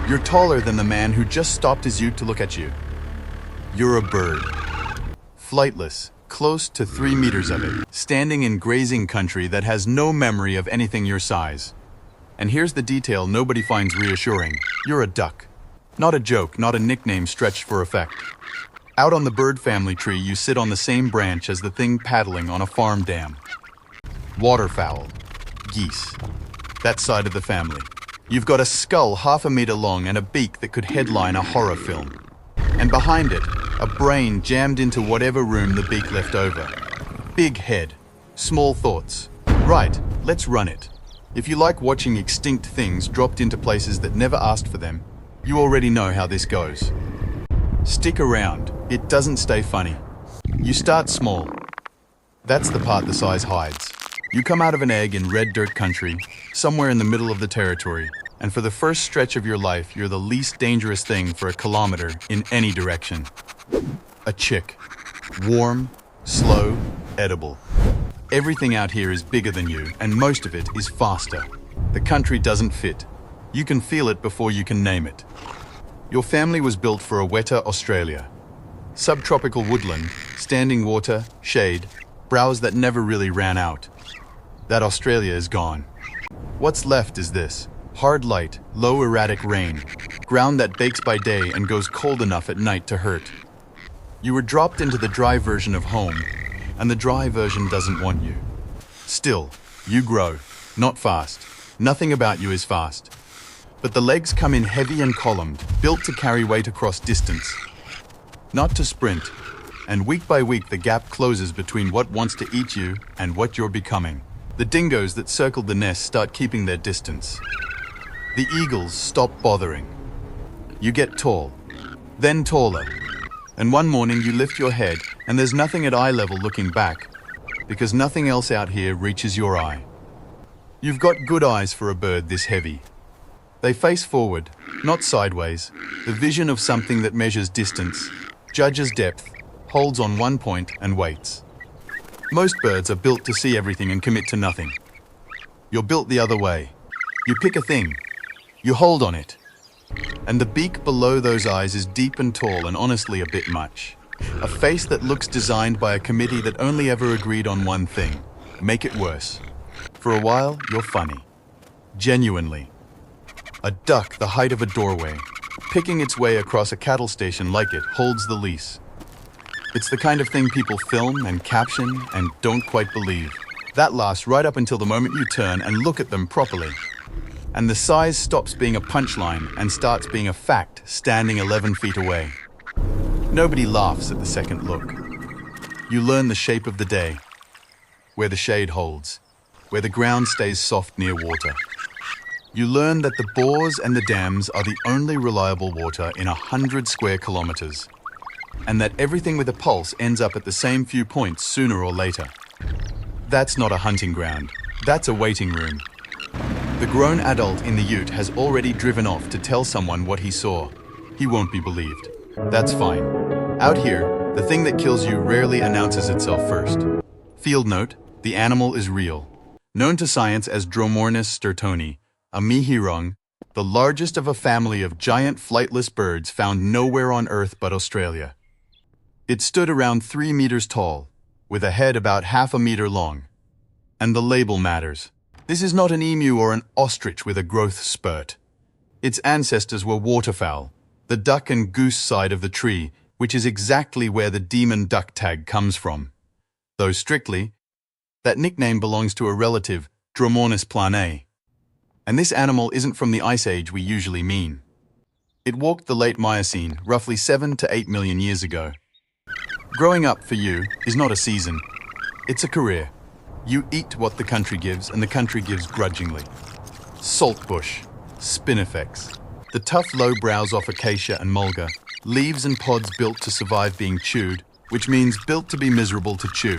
You're taller than the man who just stopped his ute to look at you. You're a bird. Flightless, close to 3 meters of it, standing in grazing country that has no memory of anything your size. And here's the detail nobody finds reassuring. You're a duck. Not a joke, not a nickname stretched for effect. Out on the bird family tree, you sit on the same branch as the thing paddling on a farm dam. Waterfowl. Geese. That side of the family. You've got a skull 1/2 meter long and a beak that could headline a horror film. And behind it, a brain jammed into whatever room the beak left over. Big head. Small thoughts. Right, let's run it. If you like watching extinct things dropped into places that never asked for them, you already know how this goes. Stick around, it doesn't stay funny. You start small. That's the part the size hides. You come out of an egg in red dirt country, somewhere in the middle of the territory, and for the first stretch of your life, you're the least dangerous thing for a kilometer in any direction. A chick. Warm, slow, edible. Everything out here is bigger than you, and most of it is faster. The country doesn't fit. You can feel it before you can name it. Your family was built for a wetter Australia. Subtropical woodland, standing water, shade, browse that never really ran out. That Australia is gone. What's left is this: hard light, low erratic rain, ground that bakes by day and goes cold enough at night to hurt. You were dropped into the dry version of home, and the dry version doesn't want you. Still, you grow, not fast. Nothing about you is fast. But the legs come in heavy and columned, built to carry weight across distance. Not to sprint. And week by week the gap closes between what wants to eat you and what you're becoming. The dingoes that circled the nest start keeping their distance. The eagles stop bothering. You get tall, then taller. And one morning you lift your head and there's nothing at eye level looking back, because nothing else out here reaches your eye. You've got good eyes for a bird this heavy. They face forward, not sideways, the vision of something that measures distance, judges depth, holds on one point and waits. Most birds are built to see everything and commit to nothing. You're built the other way. You pick a thing. You hold on it. And the beak below those eyes is deep and tall and honestly a bit much. A face that looks designed by a committee that only ever agreed on one thing: make it worse. For a while, you're funny. Genuinely. A duck the height of a doorway, picking its way across a cattle station like it holds the lease. It's the kind of thing people film and caption and don't quite believe. That lasts right up until the moment you turn and look at them properly. And the size stops being a punchline and starts being a fact standing 11 feet away. Nobody laughs at the second look. You learn the shape of the day, where the shade holds, where the ground stays soft near water. You learn that the bores and the dams are the only reliable water in 100 square kilometers, and that everything with a pulse ends up at the same few points sooner or later. That's not a hunting ground, that's a waiting room. The grown adult in the ute has already driven off to tell someone what he saw. He won't be believed. That's fine. Out here, the thing that kills you rarely announces itself first. Field note: the animal is real. Known to science as Dromornis stirtoni, a mihirung, the largest of a family of giant flightless birds found nowhere on Earth but Australia. It stood around 3 meters tall, with a head about 1/2 meter long. And the label matters. This is not an emu or an ostrich with a growth spurt. Its ancestors were waterfowl, the duck and goose side of the tree, which is exactly where the demon duck tag comes from. Though strictly, that nickname belongs to a relative, Dromornis planae. And this animal isn't from the Ice Age we usually mean. It walked the late Miocene, roughly 7 to 8 million years ago. Growing up for you is not a season, it's a career. You eat what the country gives, and the country gives grudgingly. Saltbush, spinifex, the tough low browse off acacia and mulga, leaves and pods built to survive being chewed, which means built to be miserable to chew.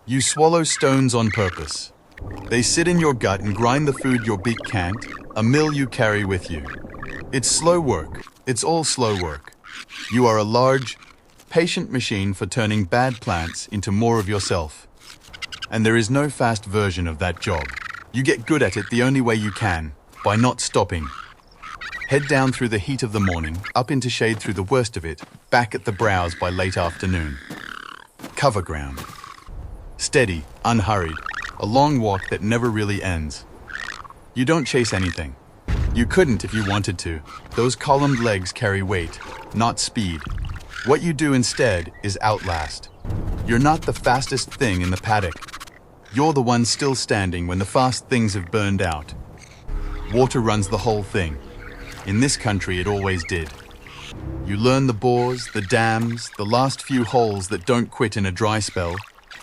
You swallow stones on purpose. They sit in your gut and grind the food your beak can't, a mill you carry with you. It's slow work. It's all slow work. You are a large, patient machine for turning bad plants into more of yourself. And there is no fast version of that job. You get good at it the only way you can, by not stopping. Head down through the heat of the morning, up into shade through the worst of it, back at the brows by late afternoon. Cover ground. Steady, unhurried, a long walk that never really ends. You don't chase anything. You couldn't if you wanted to. Those columned legs carry weight, not speed. What you do instead is outlast. You're not the fastest thing in the paddock. You're the one still standing when the fast things have burned out. Water runs the whole thing. In this country, it always did. You learn the bores, the dams, the last few holes that don't quit in a dry spell,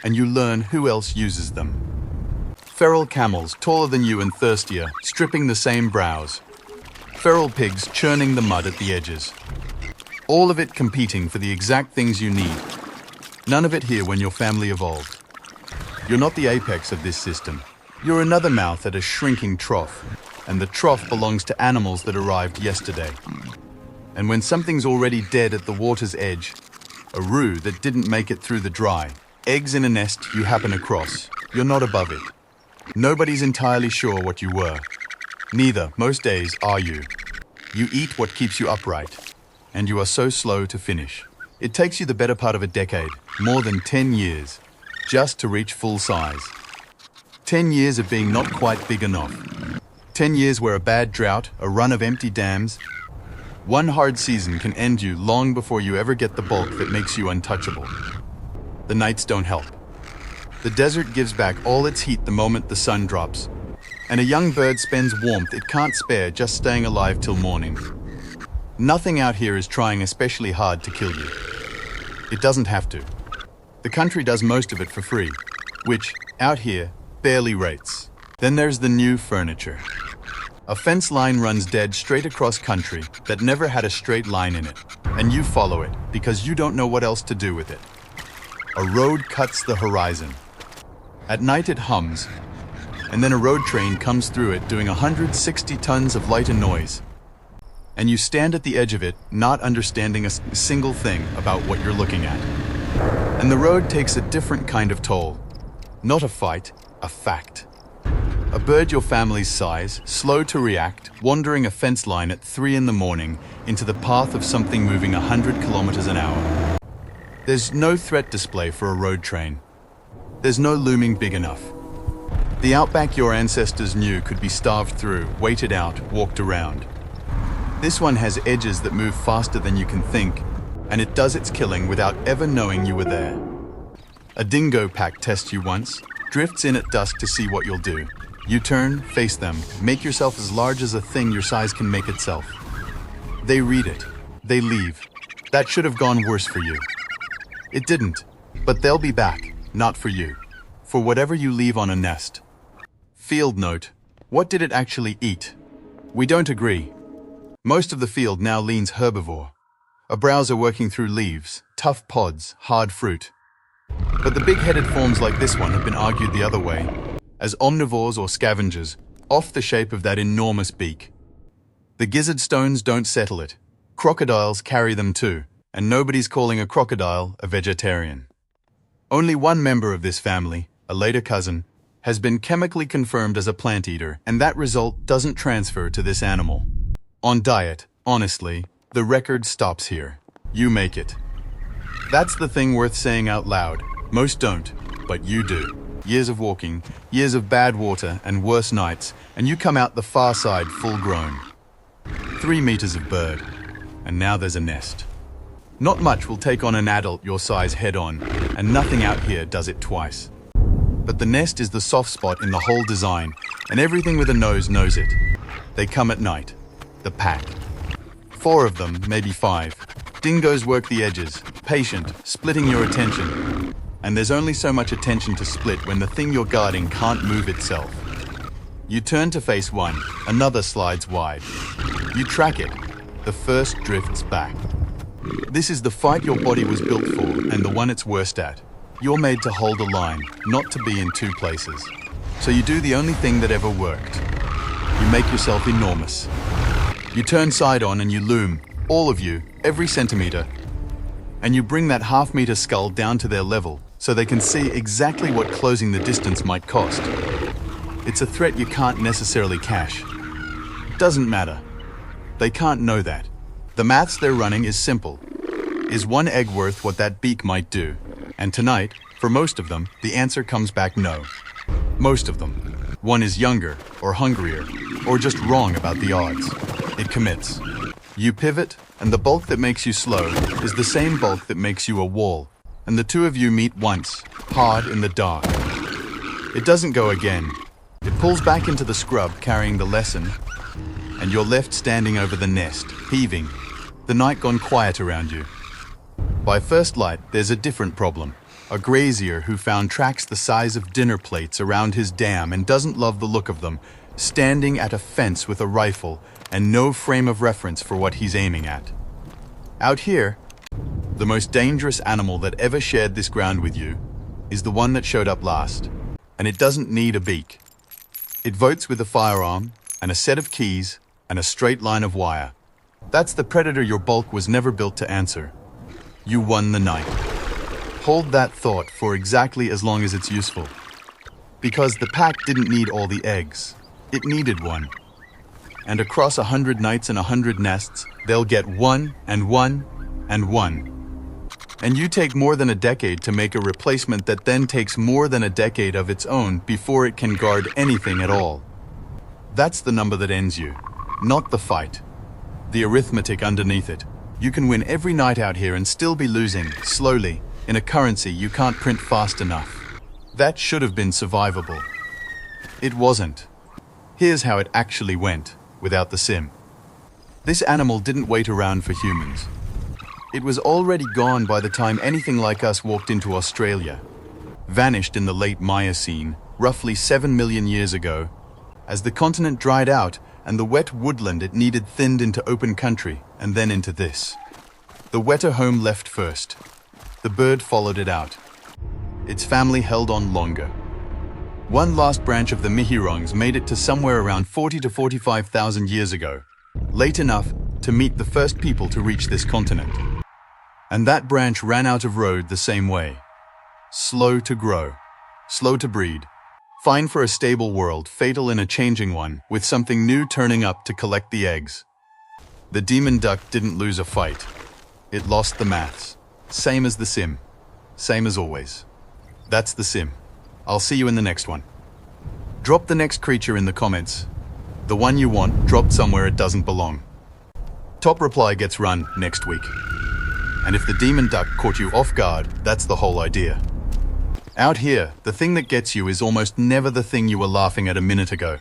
and you learn who else uses them. Feral camels, taller than you and thirstier, stripping the same browse. Feral pigs churning the mud at the edges. All of it competing for the exact things you need. None of it here when your family evolved. You're not the apex of this system. You're another mouth at a shrinking trough, and the trough belongs to animals that arrived yesterday. And when something's already dead at the water's edge, a roux that didn't make it through the dry, eggs in a nest you happen across, you're not above it. Nobody's entirely sure what you were. Neither, most days, are you. You eat what keeps you upright, and you are so slow to finish. It takes you the better part of a decade, more than 10 years, just to reach full size. 10 years of being not quite big enough. 10 years where a bad drought, a run of empty dams, one hard season can end you long before you ever get the bulk that makes you untouchable. The nights don't help. The desert gives back all its heat the moment the sun drops, and a young bird spends warmth it can't spare just staying alive till morning. Nothing out here is trying especially hard to kill you. It doesn't have to. The country does most of it for free, which, out here, barely rates. Then there's the new furniture. A fence line runs dead straight across country that never had a straight line in it, and you follow it because you don't know what else to do with it. A road cuts the horizon. At night it hums, and then a road train comes through it doing 160 tons of light and noise. And you stand at the edge of it, not understanding a single thing about what you're looking at. And the road takes a different kind of toll. Not a fight, a fact. A bird your family's size, slow to react, wandering a fence line at 3 in the morning into the path of something moving 100 kilometers an hour. There's no threat display for a road train. There's no looming big enough. The outback your ancestors knew could be starved through, waited out, walked around. This one has edges that move faster than you can think, and it does its killing without ever knowing you were there. A dingo pack tests you once, drifts in at dusk to see what you'll do. You turn, face them, make yourself as large as a thing your size can make itself. They read it. They leave. That should have gone worse for you. It didn't, but they'll be back, not for you. For whatever you leave on a nest. Field note. What did it actually eat? We don't agree. Most of the field now leans herbivore. A browser working through leaves, tough pods, hard fruit. But the big-headed forms like this one have been argued the other way, as omnivores or scavengers, off the shape of that enormous beak. The gizzard stones don't settle it. Crocodiles carry them too, and nobody's calling a crocodile a vegetarian. Only one member of this family, a later cousin, has been chemically confirmed as a plant eater, and that result doesn't transfer to this animal. On diet, honestly, the record stops here. You make it. That's the thing worth saying out loud. Most don't, but you do. Years of walking, years of bad water and worse nights, and you come out the far side full grown. 3 meters of bird, and now there's a nest. Not much will take on an adult your size head on, and nothing out here does it twice. But the nest is the soft spot in the whole design, and everything with a nose knows it. They come at night. The pack. 4 of them, maybe 5. Dingoes work the edges, patient, splitting your attention. And there's only so much attention to split when the thing you're guarding can't move itself. You turn to face one, another slides wide. You track it. The first drifts back. This is the fight your body was built for, and the one it's worst at. You're made to hold a line, not to be in 2 places. So you do the only thing that ever worked. You make yourself enormous. You turn side on and you loom, all of you, every centimeter. And you bring that half-metre skull down to their level, so they can see exactly what closing the distance might cost. It's a threat you can't necessarily cash. Doesn't matter. They can't know that. The maths they're running is simple. Is one egg worth what that beak might do? And tonight, for most of them, the answer comes back no. Most of them. One is younger, or hungrier, or just wrong about the odds. It commits. You pivot, and the bulk that makes you slow is the same bulk that makes you a wall, and the two of you meet once, hard in the dark. It doesn't go again. It pulls back into the scrub carrying the lesson, and you're left standing over the nest, heaving, the night gone quiet around you. By first light, there's a different problem. A grazier who found tracks the size of dinner plates around his dam and doesn't love the look of them, standing at a fence with a rifle and no frame of reference for what he's aiming at. Out here, the most dangerous animal that ever shared this ground with you is the one that showed up last, and it doesn't need a beak. It votes with a firearm and a set of keys and a straight line of wire. That's the predator your bulk was never built to answer. You won the night. Hold that thought for exactly as long as it's useful. Because the pack didn't need all the eggs. It needed one. And across 100 nights and 100 nests, they'll get one and one and one. And you take more than a decade to make a replacement that then takes more than a decade of its own before it can guard anything at all. That's the number that ends you, not the fight. The arithmetic underneath it. You can win every night out here and still be losing, slowly, in a currency you can't print fast enough. That should have been survivable. It wasn't. Here's how it actually went, without the sim. This animal didn't wait around for humans. It was already gone by the time anything like us walked into Australia. Vanished in the late Miocene, roughly 7 million years ago, as the continent dried out and the wet woodland it needed thinned into open country and then into this. The wetter home left first. The bird followed it out. Its family held on longer. One last branch of the mihirungs made it to somewhere around 40 to 45,000 years ago, late enough to meet the first people to reach this continent. And that branch ran out of road the same way. Slow to grow, slow to breed, fine for a stable world, fatal in a changing one, with something new turning up to collect the eggs. The demon duck didn't lose a fight. It lost the maths. Same as the sim. Same as always. That's the sim. I'll see you in the next one. Drop the next creature in the comments. The one you want dropped somewhere it doesn't belong. Top reply gets run next week. And if the demon duck caught you off guard, that's the whole idea. Out here, the thing that gets you is almost never the thing you were laughing at a minute ago.